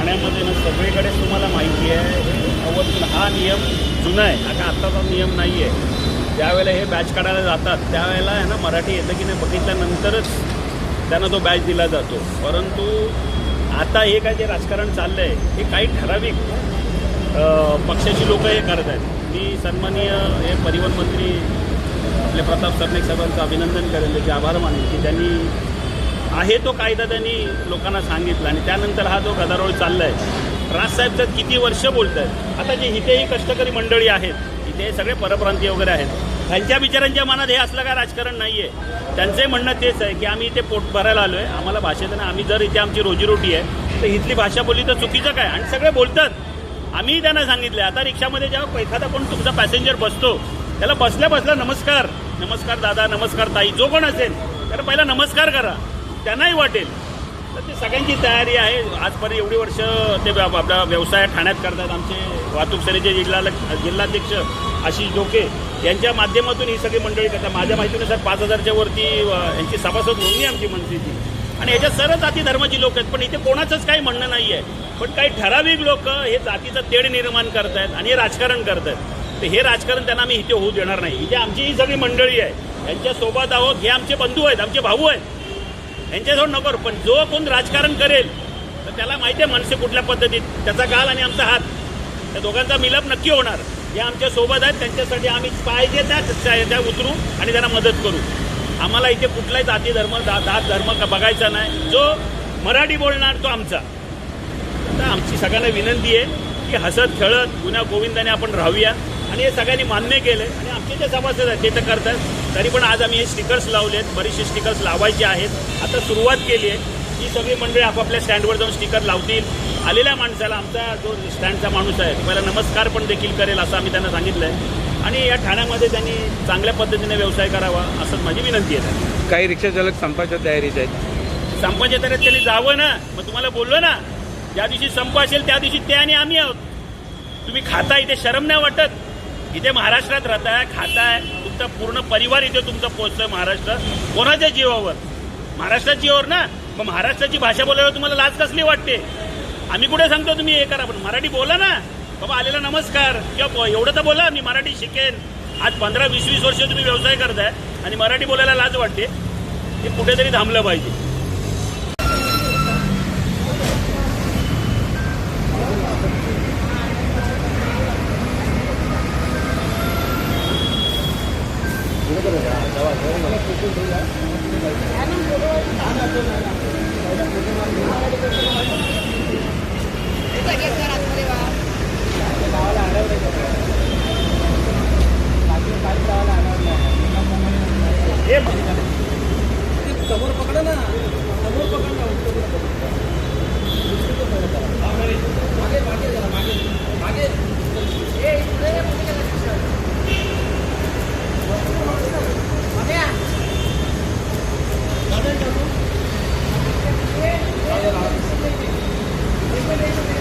ठाण्यामध्ये ना सगळीकडेच तुम्हाला माहिती आहे हा नियम जुना आहे, हा काय आत्ताचा नियम नाही आहे. ज्यावेळेला हे बॅच काढायला जातात त्यावेळेला आहे ना मराठी येतं की नाही बघितल्यानंतरच त्यांना तो बॅच दिला जातो. परंतु आता हे काय जे राजकारण चाललं आहे हे काही ठराविक पक्षाची लोक हे करत आहेत. मी सन्माननीय हे परिवहन मंत्री आपले प्रताप सरनाईक साहेबांचं अभिनंदन करेल, त्याचे आभार मानेल की त्यांनी आहे तो कायदा त्यांनी लोकांना सांगितला आणि त्यानंतर हा जो गदारोळ चालला आहे. राजसाहेब किती वर्ष बोलत आहेत. आता जे इथेही कष्टकरी मंडळी आहेत, इथे सगळे परप्रांतीय वगैरे आहेत, त्यांच्या बिचारांच्या मनात हे असलं काय राजकारण नाही आहे. त्यांचंही म्हणणं तेच आहे की आम्ही इथे पोट भरायला आलो आहे, आम्हाला भाषेचं नाही, आम्ही जर इथे आमची रोजीरोटी आहे तर इथली भाषा बोलली तर चुकीचं काय. आणि सगळे बोलतात. आम्ही त्यांना सांगितलं आता रिक्षामध्ये जेव्हा एखादा कोण तुमचा पॅसेंजर बसतो त्याला बसल्या बसल्या नमस्कार, नमस्कार दादा, नमस्कार ताई, जो कोण असेल त्याला पहिला नमस्कार करा, त्यांनाही वाटेल. तर ते सगळ्यांची तयारी आहे. आजपर्यंत एवढी वर्ष ते आपला व्यवसाय ठाण्यात करतात. आमचे वाहतूक सेनेचे जिल्हाध्यक्ष आशिष डोके यांच्या माध्यमातून ही सगळी मंडळी करतात. माझ्या माहितीनुसार 5,000च्या वरती यांची सभासद नोंदणी आमची मनसेची. आणि याच्यात सर्व जाती धर्माची लोक आहेत. पण इथे कोणाचंच काही म्हणणं नाही आहे. पण काही ठराविक लोक हे जातीचं तेढ निर्माण करत आहेत आणि हे राजकारण करत आहेत. तर हे राजकारण त्यांना आम्ही इथे होऊ देणार नाही. इथे आमची ही सगळी मंडळी आहे, यांच्यासोबत आहोत. हे आमचे बंधू आहेत, आमचे भाऊ आहेत, यांच्याजवळ नको. पण जो कोण राजकारण करेल तर त्याला माहिती आहे मनसे कुठल्या पद्धतीत, त्याचा गाल आणि आमचा हात, त्या दोघांचा मिलाप नक्की होणार. हे आमच्या सोबत आहेत, त्यांच्यासाठी आम्ही पाहिजे त्या उतरू आणि त्यांना मदत करू. आम्हाला इथे कुठलाही जाती धर्म जात धर्म बघायचा नाही. जो मराठी बोलणार तो आमचा. तर आमची सगळ्यांना विनंती आहे की हसत खेळत गुन्हा गोविंदाने आपण राहूया. आणि हे सगळ्यांनी मान्य केलं आहे आणि आमचे जे सभासद आहेत ते तर करतात. तरी पण आज आम्ही हे स्टिकर्स लावले आहेत, बरेचसे स्टिकर्स लावायचे आहेत. आता सुरुवात केली आहे. ही सगळी मंडळी आपापल्या स्टँडवर जाऊन स्टिकर लावतील. आलेल्या माणसाला आमचा जो स्टँडचा माणूस आहे पहिला नमस्कार पण देखील करेल असं आम्ही त्यांना सांगितलं आहे. आणि या ठाण्यामध्ये त्यांनी चांगल्या पद्धतीने व्यवसाय करावा असंच माझी विनंती आहे. काही रिक्षा चालक संपाच्या तयारीत आहेत. संपाच्या तयारीत त्यांनी जावं ना. मग तुम्हाला बोललो ना, ज्या दिवशी संप असेल त्या दिवशी ते आणि आम्ही आहोत. तुम्ही खाता इथे शरम नाही वाटत? इथे महाराष्ट्रात राहताय, खाताय, तुमचा पूर्ण परिवार इथे तुमचा पोहोचतोय महाराष्ट्रात. कोणाच्या जीवावर? महाराष्ट्राच्या जीवावर ना. मग महाराष्ट्राची भाषा बोलायला तुम्हाला लाज कसली वाटते? आम्ही कुठे सांगतो तुम्ही हे करा, पण मराठी बोला ना बाबा. आलेला नमस्कार किंवा एवढं तर बोला मी मराठी शिकेन. आज 15-20 वर्ष तुम्ही व्यवसाय करताय आणि मराठी बोलायला लाज वाटते. हे कुठेतरी थांबलं पाहिजे. Ano